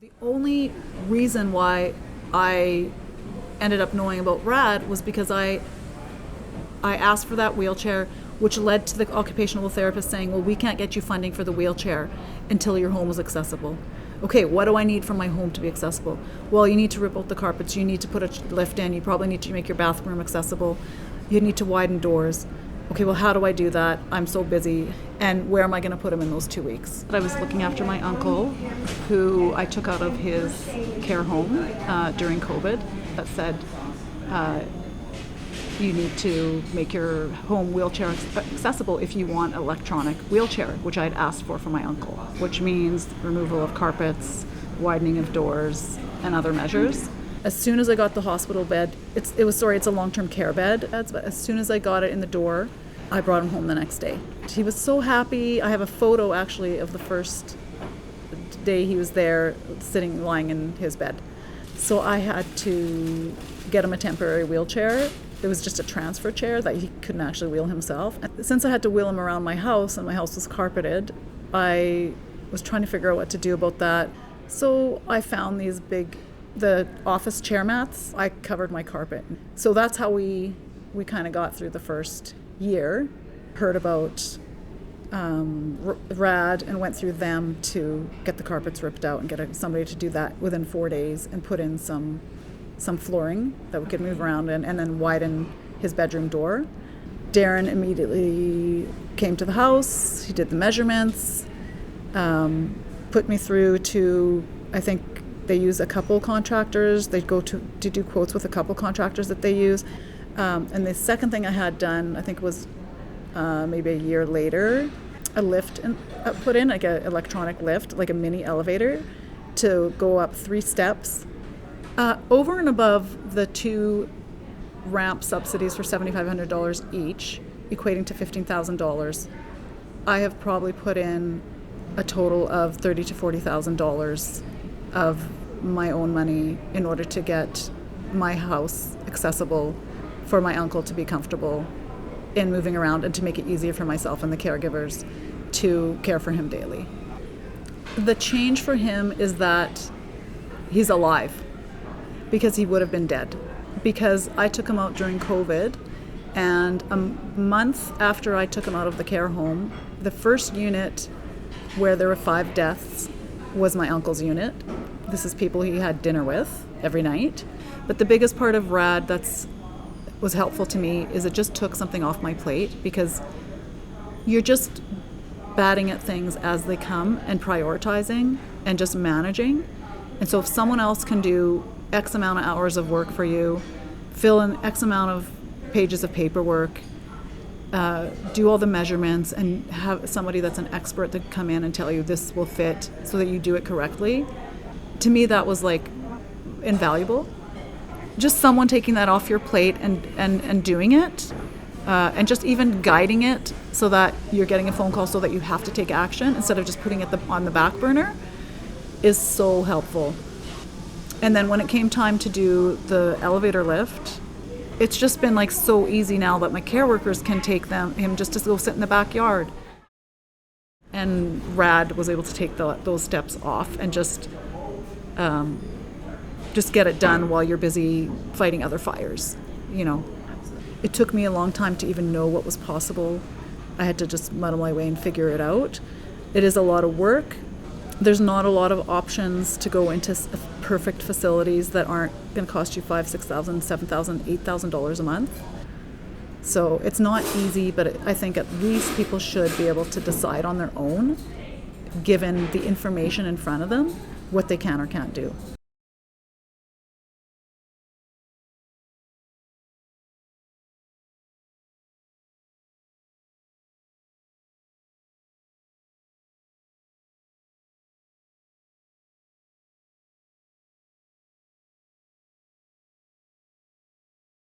The only reason why I ended up knowing about RAD was because I asked for that wheelchair, which led to the occupational therapist saying, well, we can't get you funding for the wheelchair until your home is accessible. Okay, what do I need for my home to be accessible? Well, you need to rip out the carpets, you need to put a lift in, you probably need to make your bathroom accessible, you need to widen doors. Okay, well, how do I do that? I'm so busy, and where am I going to put him in those 2 weeks? I was looking after my uncle, who I took out of his care home during COVID, that said, you need to make your home wheelchair accessible if you want electronic wheelchair, which I'd asked for my uncle, which means removal of carpets, widening of doors, and other measures. As soon as I got the hospital bed, it's a long-term care bed, but as soon as I got it in the door, I brought him home the next day. He was so happy. I have a photo actually of the first day he was there, lying in his bed. So I had to get him a temporary wheelchair. It was just a transfer chair that he couldn't actually wheel himself. Since I had to wheel him around my house and my house was carpeted, I was trying to figure out what to do about that. So I found the office chair mats. I covered my carpet. So that's how we kind of got through the first year. Heard about RAD and went through them to get the carpets ripped out and get somebody to do that within 4 days and put in some flooring that we could move around and then widen his bedroom door. Darren immediately came to the house. He did the measurements, put me through to, I think they use a couple contractors. They go to do quotes with a couple contractors that they use. And the second thing I had done, I think it was maybe a year later, a lift put in, like an electronic lift, like a mini elevator, to go up 3 steps. Over and above the 2 ramp subsidies for $7,500 each, equating to $15,000, I have probably put in a total of $30,000 to $40,000 of my own money in order to get my house accessible for my uncle to be comfortable in moving around and to make it easier for myself and the caregivers to care for him daily. The change for him is that he's alive, because he would have been dead. Because I took him out during COVID, and a month after I took him out of the care home, the first unit where there were 5 deaths was my uncle's unit. This is people he had dinner with every night. But the biggest part of RAD was helpful to me is it just took something off my plate, because you're just batting at things as they come and prioritizing and just managing. And so if someone else can do X amount of hours of work for you, fill in X amount of pages of paperwork, do all the measurements, and have somebody that's an expert to come in and tell you this will fit so that you do it correctly, to me that was like invaluable. Just someone taking that off your plate and doing it, and just even guiding it so that you're getting a phone call so that you have to take action instead of just putting it on the back burner, is so helpful. And then when it came time to do the elevator lift, it's just been like so easy now that my care workers can take him just to go sit in the backyard. And RAD was able to take those steps off and just get it done while you're busy fighting other fires, It took me a long time to even know what was possible. I had to just muddle my way and figure it out. It is a lot of work. There's not a lot of options to go into perfect facilities that aren't going to cost you $5,000, $6,000, $7,000, $8,000 a month. So it's not easy, but I think at least people should be able to decide on their own, given the information in front of them, what they can or can't do.